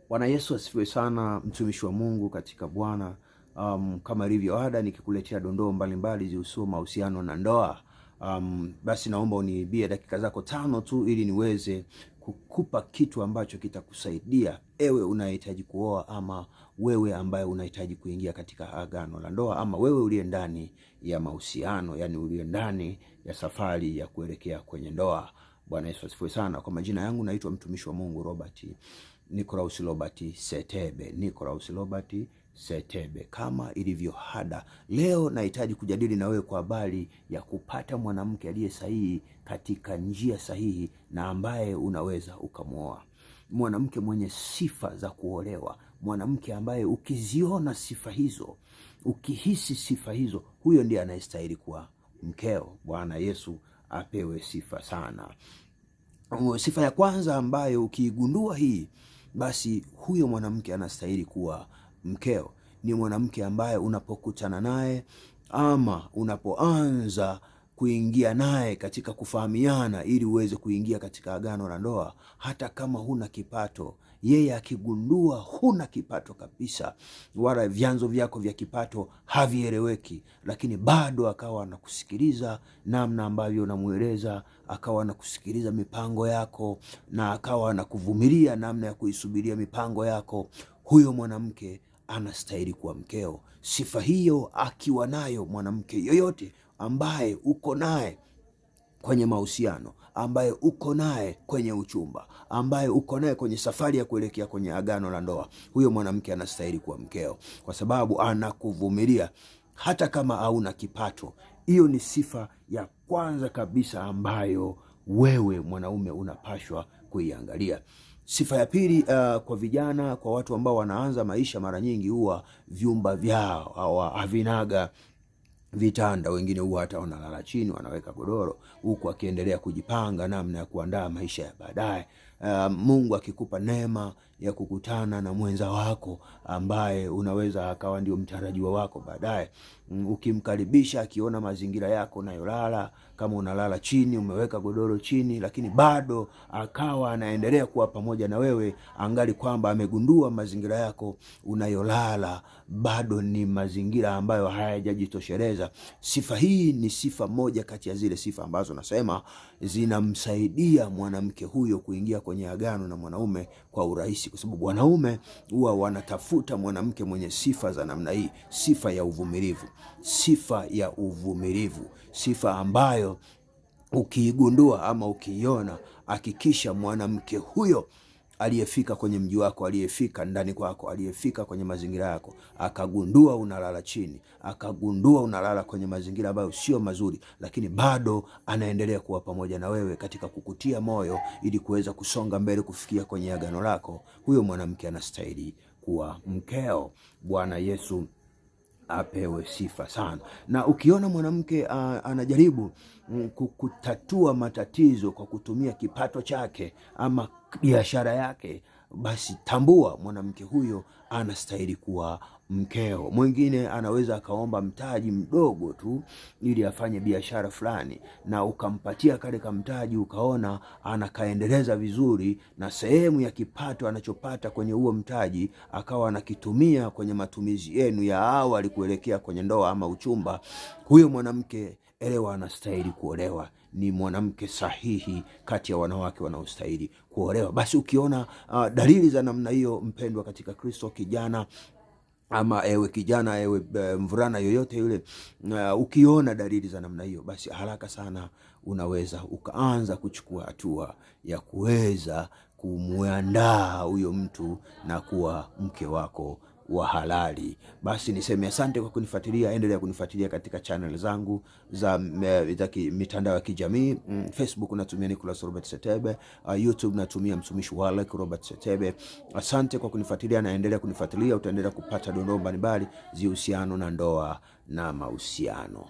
Bwana Yesu asifiwe sana, mtumishi wa Mungu katika Bwana. Kama ilivyo ada, nikikuletea dondoo mbalimbali zihusu mahusiano na ndoa. Basi naomba uniibie dakika zako 5 tu ili niweze kukupa kitu ambacho kitakusaidia ewe unahitaji kuoa, ama wewe ambaye unahitaji kuingia katika agano la ndoa, ama wewe uliye ndani ya mahusiano, yani uliye ndani ya safari ya kuelekea kwenye ndoa. Bwana Yesu asifiwe sana. Kwa majina yangu naitwa mtumishi wa Mungu Nicolaus Robert Setebe. Kama ilivyo ada, leo nahitaji kujadili na wewe kwa habari ya kupata mwanamke aliye sahihi katika njia sahihi na ambaye unaweza ukamwoa. Mwanamke mwenye sifa za kuolewa, mwanamke ambaye ukiziona sifa hizo, ukihisi sifa hizo, huyo ndiye anayestahili kuwa mkeo. Bwana Yesu apewe sifa sana. Sifa ya kwanza ambayo ukiigundua hii, basi huyo mwanamke anastahili kuwa mkeo, ni mwanamke ambaye unapokutana naye ama unapoanza kuingia naye katika kufahamiana ili uweze kuingia katika agano la ndoa, hata kama huna kipato, yeye akigundua huna kipato kabisa, wala vyanzo vyako vya kipato havieleweki, lakini bado akawa anakusikiliza namna ambavyo unamueleza, akawa anakusikiliza mipango yako, na akawa anakuvumilia namna ya kuisubiria mipango yako, huyo mwanamke anastahili kuwa mkeo. Sifa hiyo akiwa nayo mwanamke yoyote ambaye uko naye kwenye mahusiano, ambaye uko naye kwenye uchumba, ambaye uko naye kwenye safari ya kuelekea kwenye agano la ndoa, huyo mwanamke anastahili kuwa mkeo, kwa sababu anakuvumilia hata kama hauna kipato. Hiyo ni sifa ya kwanza kabisa ambayo wewe mwanaume unapashwa kuiangalia. Sifa ya pili, kwa vijana, kwa watu ambao wanaanza maisha, mara nyingi huwa vyumba vyao havinaga vitanda. Wengine huwa hata wanalala chini, wanaweka godoro, huku akiendelea kujipanga namna ya kuandaa maisha ya baadaye. Mungu akikupa neema ya kukutana na mwenza wako ambaye unaweza akawa ndio mtarajiwa wako baadaye, ukimkaribisha, akiona mazingira yako unayolala, kama unalala chini, umeweka godoro chini, lakini bado akawa anaendelea kuwa pamoja na wewe, angali kwamba amegundua mazingira yako unayolala bado ni mazingira ambayo hayajajitosheleza. Sifa hii ni sifa moja kati ya zile sifa ambazo nasema zinamsaidia mwanamke huyo kuingia kwenye agano na mwanaume kwa urahisi, kwa sababu wanaume huwa wanatafuta mwanamke mwenye sifa za namna hii. Sifa ya uvumilivu, sifa ambayo ukiigundua ama ukiiona, hakikisha mwanamke huyo aliyefika kwenye mji wako, aliyefika ndani kwako, aliyefika kwenye mazingira yako, akagundua unalala chini, akagundua unalala kwenye mazingira ambayo sio mazuri, lakini bado anaendelea kuwa pamoja na wewe katika kukutia moyo ili kuweza kusonga mbele kufikia kwenye agano lako, huyo mwanamke anastahili kuwa mkeo. Bwana Yesu apewe sifa sana. Na ukiona mwanamke anajaribu kutatua matatizo kwa kutumia kipato chake ama biashara yake, basi tambua mwanamke huyo anastahili kuwa mkeo. Mwingine anaweza akaomba mtaji mdogo tu ili afanye biashara fulani, na ukampatia kale mtaji, ukaona anakaendeleza vizuri, na sehemu ya kipato anachopata kwenye huo mtaji akawa anakitumia kwenye matumizi yenu ya awali kuelekea kwenye ndoa ama uchumba, huyo mwanamke, elewa, anastahili kuolewa. Ni mwanamke sahihi kati ya wanawake wanaostahili kuolewa. Basi ukiona dalili za namna hiyo, mpendwa katika Kristo, kijana ama ewe kijana, ewe mvulana yoyote yule, ukiona dalili za namna hiyo, basi haraka sana unaweza ukaanza kuchukua hatua ya kuweza kumuandaa huyo mtu na kuwa mke wako wa halali. Basi niseme asante kwa kunifuatilia. Endelea kunifuatilia katika channel zangu za mitandao ya kijamii. Facebook natumia Nicolaus Robert Setebe, YouTube natumia mtumishi wa Mungu Robert Setebe. Asante kwa kunifuatilia, na endelea kunifuatilia, utaendelea kupata dondoo mbalimbali zihusiano na ndoa na mahusiano.